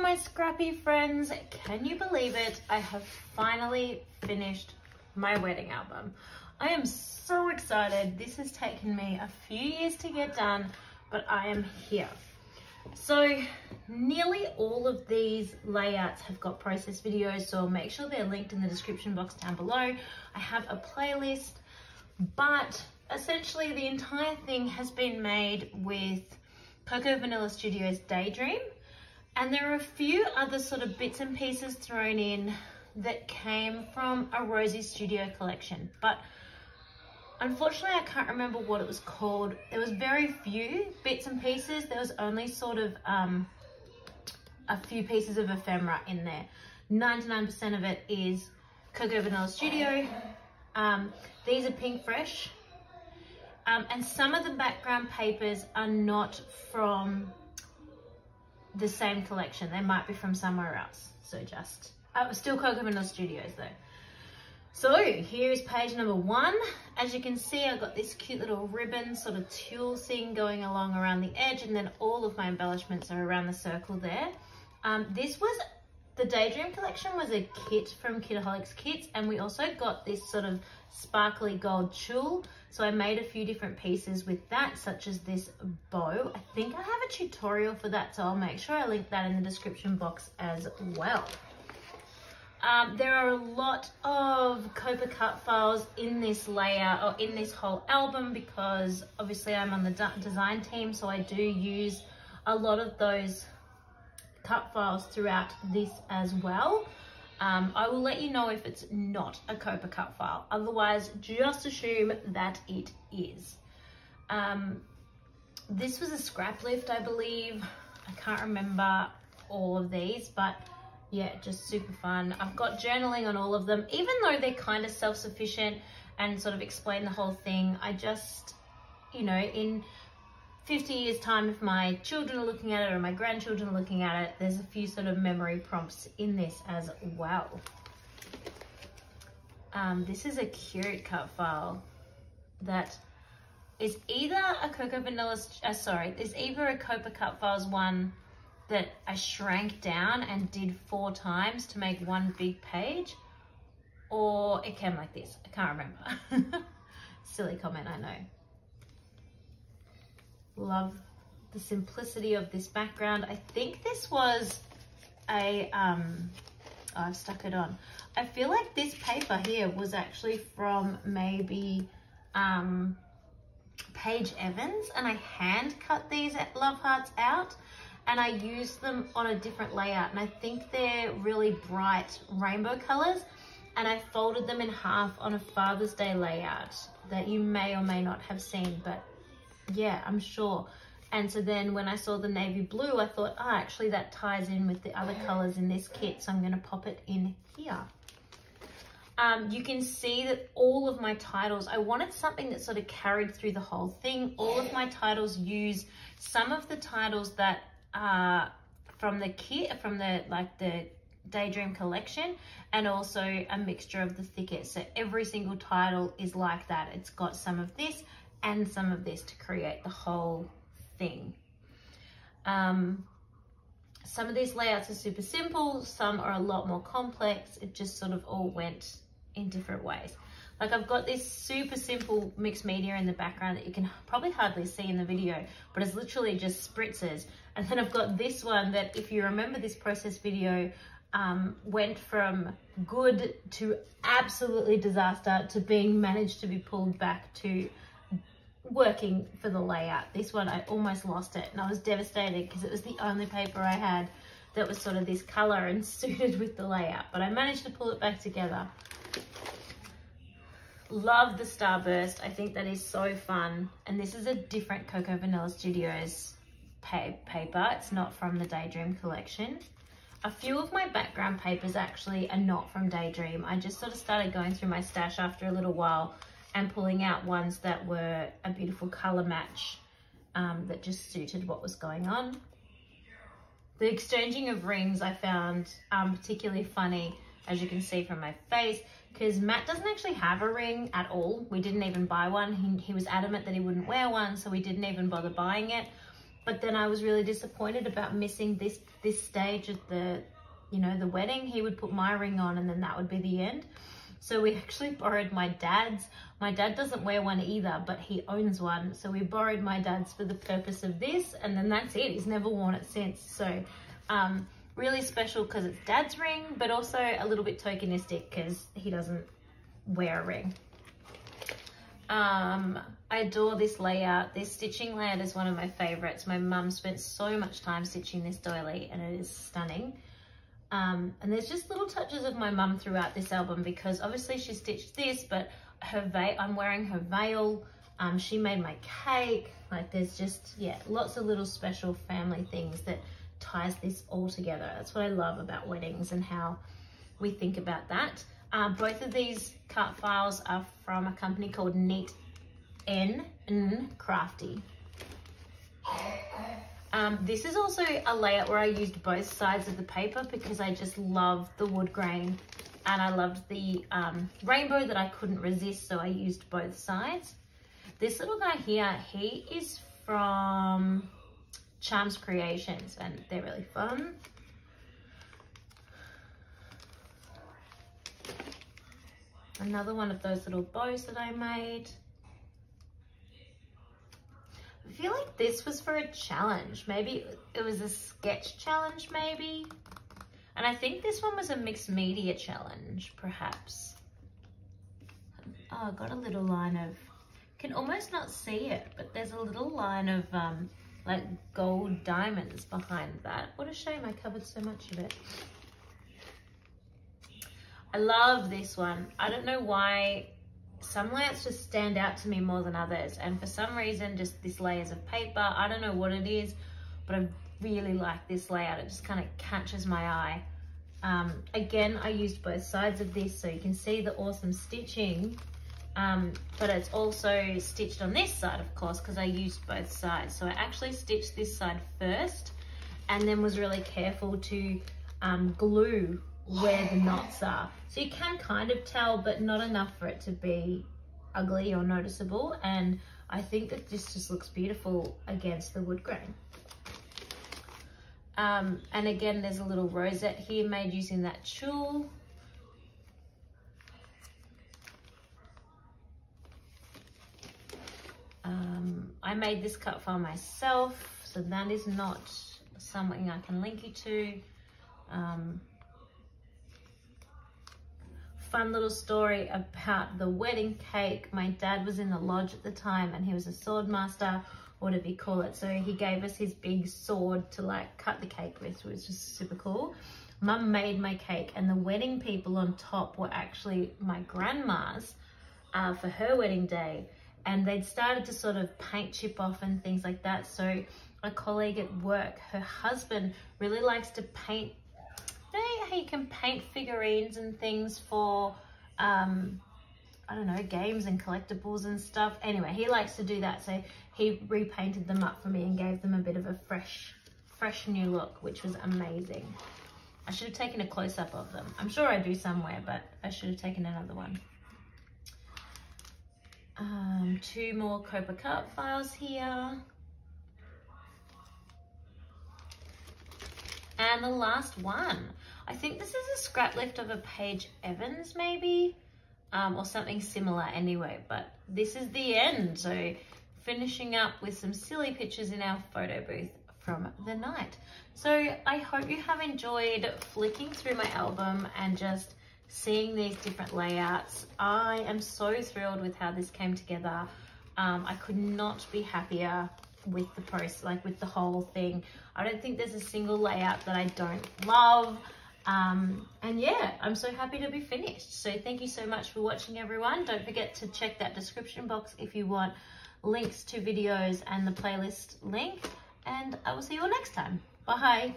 my Scrappy friends, can you believe it? I have finally finished my wedding album. I am so excited. This has taken me a few years to get done, but I am here. So nearly all of these layouts have got process videos, so I'll make sure they're linked in the description box down below. I have a playlist, but essentially the entire thing has been made with Cocoa Vanilla Studios Daydream. And there are a few other sort of bits and pieces thrown in that came from a Rosie Studio collection. But unfortunately, I can't remember what it was called. There was very few bits and pieces. There was only sort of a few pieces of ephemera in there. 99% of it is Cocoa Vanilla Studio. These are Pink Fresh. And some of the background papers are not from the same collection. They might be from somewhere else. So just, still Cocoa Vanilla Studios though. So here is page number 1. As you can see, I've got this cute little ribbon sort of tulle thing going along around the edge, and then all of my embellishments are around the circle there. The Daydream collection was a kit from Kitaholics Kits, and we also got this sort of sparkly gold tulle. So I made a few different pieces with that, such as this bow. I think I have a tutorial for that, so I'll make sure I link that in the description box as well. There are a lot of Copa cut files in this layout, or in this whole album, because obviously I'm on the design team, so I do use a lot of those cut files throughout this as well. I will let you know if it's not a Copa cut file. Otherwise, just assume that it is. This was a scrap lift, I believe. I can't remember all of these, but yeah, just super fun. I've got journaling on all of them, even though they're kind of self-sufficient and sort of explain the whole thing. I just, you know, in 50 years time, if my children are looking at it or my grandchildren are looking at it, there's a few sort of memory prompts in this as well. This is a cute cut file that is either a Cocoa Vanilla, there's either a Copa Cut Files one that I shrank down and did 4 times to make one big page, or it came like this. I can't remember. Silly comment, I know. Love the simplicity of this background. I think this was a, oh, I've stuck it on. I feel like this paper here was actually from maybe Paige Evans, and I hand cut these love hearts out, and I used them on a different layout, and I think they're really bright rainbow colors, and I folded them in half on a Father's Day layout that you may or may not have seen, but yeah, I'm sure. And so then when I saw the navy blue, I thought, oh, actually that ties in with the other colors in this kit, so I'm going to pop it in here. You can see that all of my titles, I wanted something that sort of carried through the whole thing. All of my titles use some of the titles that are from the kit, from the Daydream collection, and also a mixture of the thicket. So every single title is like that. It's got some of this and some of this to create the whole thing. Some of these layouts are super simple, some are a lot more complex. It just sort of all went in different ways. Like I've got this super simple mixed media in the background that you can probably hardly see in the video, but it's literally just spritzers. And then I've got this one that, if you remember this process video, went from good to absolutely disaster to being managed to be pulled back to working for the layout. This one, I almost lost it and I was devastated because it was the only paper I had that was sort of this color and suited with the layout, but I managed to pull it back together. Love the Starburst. I think that is so fun. And this is a different Cocoa Vanilla Studios paper. It's not from the Daydream collection. A few of my background papers actually are not from Daydream. I just sort of started going through my stash after a little while and pulling out ones that were a beautiful color match that just suited what was going on. The exchanging of rings I found particularly funny, as you can see from my face, because Matt doesn't actually have a ring at all. We didn't even buy one. He was adamant that he wouldn't wear one, so we didn't even bother buying it. but then I was really disappointed about missing this stage of the, you know, the wedding. He would put my ring on and then that would be the end. So we actually borrowed my dad's. My dad doesn't wear one either, but he owns one. So we borrowed my dad's for the purpose of this, and then that's it. He's never worn it since. So really special because it's dad's ring, but also a little bit tokenistic because he doesn't wear a ring. I adore this layout. This stitching layout is one of my favorites. My mum spent so much time stitching this doily and it is stunning. And there's just little touches of my mum throughout this album because obviously she stitched this, but her veil, I'm wearing her veil. She made my cake. Like there's just, yeah, lots of little special family things that ties this all together. That's what I love about weddings and how we think about that. Both of these cut files are from a company called Neat N Crafty. This is also a layout where I used both sides of the paper because I just love the wood grain and I loved the rainbow that I couldn't resist, so I used both sides. This little guy here, he is from Charms Creations and they're really fun. Another one of those little bows that I made. I feel like this was for a challenge. Maybe it was a sketch challenge maybe. And I think this one was a mixed media challenge, perhaps. Oh, I got a little line of, can almost not see it, but there's a little line of like gold diamonds behind that. What a shame I covered so much of it. I love this one. I don't know why some layouts just stand out to me more than others. And for some reason, just this layers of paper, I don't know what it is, but I really like this layout. It just kind of catches my eye. Again, I used both sides of this so you can see the awesome stitching, but it's also stitched on this side, of course, because I used both sides. So I actually stitched this side first and then was really careful to glue where the knots are. So you can kind of tell, but not enough for it to be ugly or noticeable. And I think that this just looks beautiful against the wood grain. And again, there's a little rosette here made using that tulle. I made this cut file myself, so that is not something I can link you to. Fun little story about the wedding cake. My dad was in the lodge at the time and he was a sword master, whatever you call it. So he gave us his big sword to like cut the cake with, which was just super cool. Mum made my cake and the wedding people on top were actually my grandma's for her wedding day. And they'd started to sort of paint chip off and things like that. So a colleague at work, her husband really likes to paint. You know how you can paint figurines and things for, I don't know, games and collectibles and stuff. Anyway, he likes to do that. So he repainted them up for me and gave them a bit of a fresh new look, which was amazing. I should have taken a close-up of them. I'm sure I do somewhere, but I should have taken another one. Two more Copa cut files here. And the last one. I think this is a scrap lift of a Paige Evans maybe, or something similar anyway, but this is the end. So finishing up with some silly pictures in our photo booth from the night. So I hope you have enjoyed flicking through my album and just seeing these different layouts. I am so thrilled with how this came together. I could not be happier with the post, like with the whole thing. I don't think there's a single layout that I don't love. And yeah, I'm so happy to be finished. So thank you so much for watching, everyone. Don't forget to check that description box if you want links to videos and the playlist link. And I will see you all next time. Bye.